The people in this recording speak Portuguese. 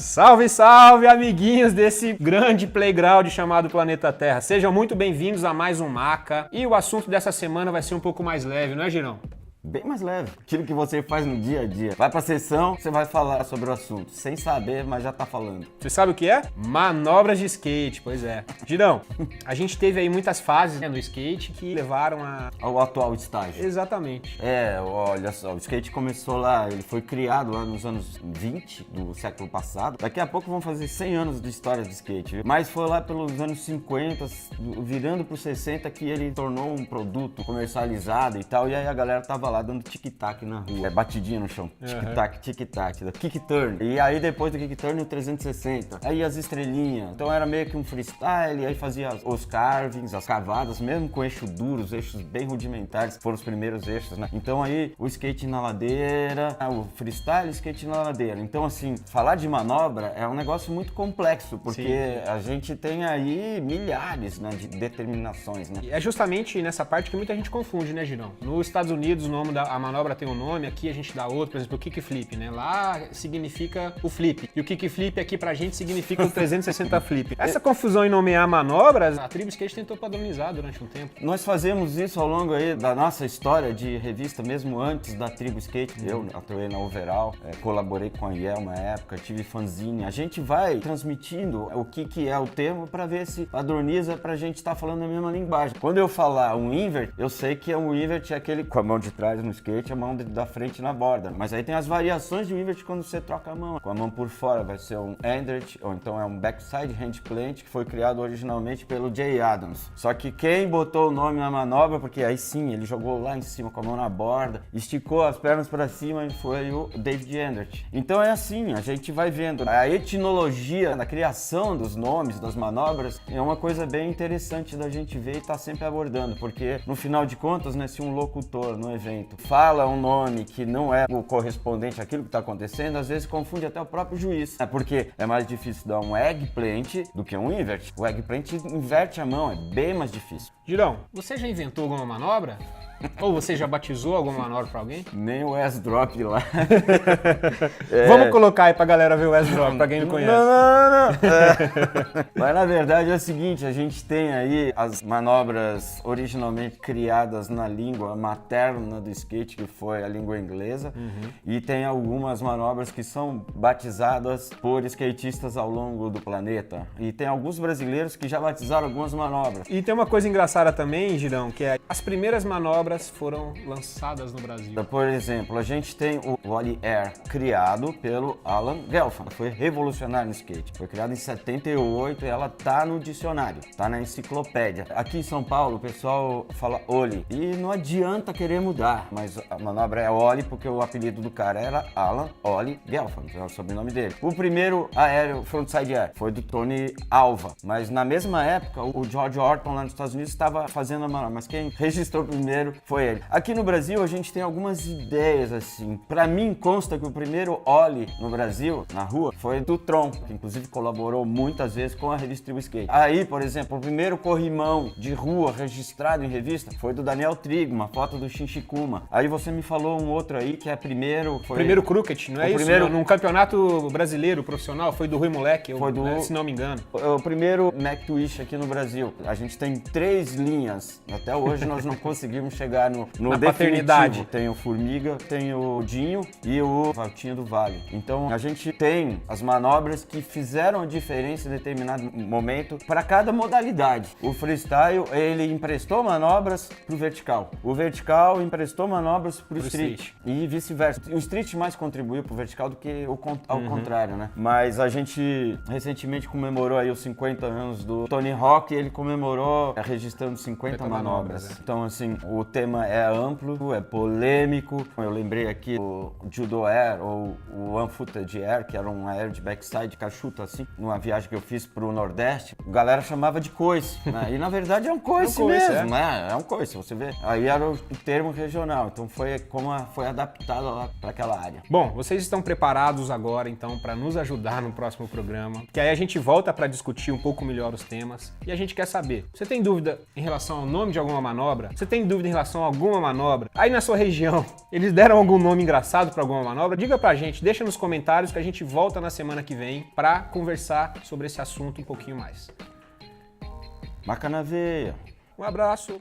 Salve, salve, amiguinhos desse grande playground chamado Planeta Terra. Sejam muito bem-vindos a mais um Maca. E o assunto dessa semana vai ser um pouco mais leve, não é, Girão? Bem mais leve. Aquilo que você faz no dia a dia. Vai pra sessão, você vai falar sobre o assunto. Sem saber, mas já tá falando. Você sabe o que é? Manobras de skate, pois é. Girão, a gente teve aí muitas fases no skate que levaram ao atual estágio. Exatamente. Olha só, o skate começou lá, ele foi criado lá nos anos 20 do século passado. Daqui a pouco vão fazer 100 anos de história do skate, viu? Mas foi lá pelos anos 50, virando pro 60, que ele tornou um produto comercializado e tal. E aí a galera tava lá dando tic-tac na rua, batidinha no chão, tic-tac, tic-tac, kick turn. E aí depois do kick turn o 360, aí as estrelinhas. Então era meio que um freestyle, aí fazia os carvings, as cavadas, mesmo com eixo duro, os eixos bem rudimentares, foram os primeiros eixos, né? Então aí o skate na ladeira, o freestyle, skate na ladeira. Então assim, falar de manobra é um negócio muito complexo, porque a gente tem aí milhares, né, de determinações, né? E é justamente nessa parte que muita gente confunde, né, Girão? Nos Estados Unidos, a manobra tem um nome, aqui a gente dá outro, por exemplo, o kickflip, né? Lá significa o flip. E o kickflip aqui pra gente significa o 360 flip. Essa confusão em nomear manobras, a tribo skate tentou padronizar durante um tempo. Nós fazemos isso ao longo aí da nossa história de revista, mesmo antes da tribo skate. Eu atuei na Overall, colaborei com a IEL uma época, tive fanzine. A gente vai transmitindo o que é o termo pra ver se padroniza pra gente estar falando a mesma linguagem. Quando eu falar um invert, eu sei que um invert é aquele com a mão de trás no skate, a mão da frente na borda. Mas aí tem as variações de invert quando você troca a mão. Com a mão por fora vai ser um endert, ou então é um backside hand plant, que foi criado originalmente pelo Jay Adams. Só que quem botou o nome na manobra, porque aí sim, ele jogou lá em cima com a mão na borda, esticou as pernas para cima e foi o David Endert. Então é assim, a gente vai vendo. A etnologia da criação dos nomes, das manobras, é uma coisa bem interessante da gente ver e tá sempre abordando, porque no final de contas, né, se um locutor no evento fala um nome que não é o correspondente àquilo que está acontecendo, às vezes confunde até o próprio juiz. É porque é mais difícil dar um eggplant do que um invert. O eggplant inverte a mão, é bem mais difícil. Girão, você já inventou alguma manobra? Ou você já batizou alguma manobra pra alguém? Nem o S-drop lá. Vamos colocar aí pra galera ver o S-drop, pra quem não conhece. Não. Mas na verdade é o seguinte, a gente tem aí as manobras originalmente criadas na língua materna do skate, que foi a língua inglesa, e tem algumas manobras que são batizadas por skatistas ao longo do planeta. E tem alguns brasileiros que já batizaram algumas manobras. E tem uma coisa engraçada também, Girão, que é as primeiras manobras foram lançadas no Brasil. Por exemplo, a gente tem o Ollie Air, criado pelo Alan Gelfand. Foi revolucionário no skate. Foi criado em 78 e ela tá no dicionário, tá na enciclopédia. Aqui em São Paulo, o pessoal fala Ollie. E não adianta querer mudar, mas a manobra é Ollie porque o apelido do cara era Alan Ollie Gelfand, é o sobrenome dele. O primeiro aéreo frontside air foi do Tony Alva, mas na mesma época o George Orton lá nos Estados Unidos estava fazendo a manobra, mas quem registrou primeiro foi ele. Aqui no Brasil a gente tem algumas ideias assim. Pra mim consta que o primeiro ollie no Brasil, na rua, foi do Tron, que inclusive colaborou muitas vezes com a revista Tribo Skate. Aí, por exemplo, o primeiro corrimão de rua registrado em revista foi do Daniel Trigo, uma foto do Shinshikuma. Aí você me falou um outro aí que é primeiro... Primeiro Crooked, não é isso? Primeiro... Num campeonato brasileiro profissional, foi do Rui Moleque, se não me engano. O primeiro Mac Twist aqui no Brasil. A gente tem 3 linhas. Até hoje nós não conseguimos chegar no na paternidade. Tem o Formiga, tem o Dinho e o Valtinho do Vale. Então a gente tem as manobras que fizeram a diferença em determinado momento para cada modalidade. O freestyle, ele emprestou manobras pro vertical. O vertical emprestou manobras pro street. E vice-versa. O street mais contribuiu pro vertical do que ao contrário, né? Mas a gente recentemente comemorou aí os 50 anos do Tony Hawk e ele comemorou registrando 50 manobras. Então assim, o tema é amplo, é polêmico. Eu lembrei aqui o Judo Air ou o One Footed Air, que era um aéreo de backside cachuta assim, numa viagem que eu fiz pro Nordeste. A galera chamava de coice, né? E na verdade é um coice mesmo, né? É um coice, você vê. Aí era o termo regional, então foi como foi adaptado lá para aquela área. Bom, vocês estão preparados agora então para nos ajudar no próximo programa, que aí a gente volta para discutir um pouco melhor os temas e a gente quer saber, você tem dúvida em relação ao nome de alguma manobra? Você tem dúvida em relação relação a alguma manobra. Aí na sua região, eles deram algum nome engraçado para alguma manobra? Diga pra gente, deixa nos comentários que a gente volta na semana que vem para conversar sobre esse assunto um pouquinho mais. Maca na veia. Um abraço.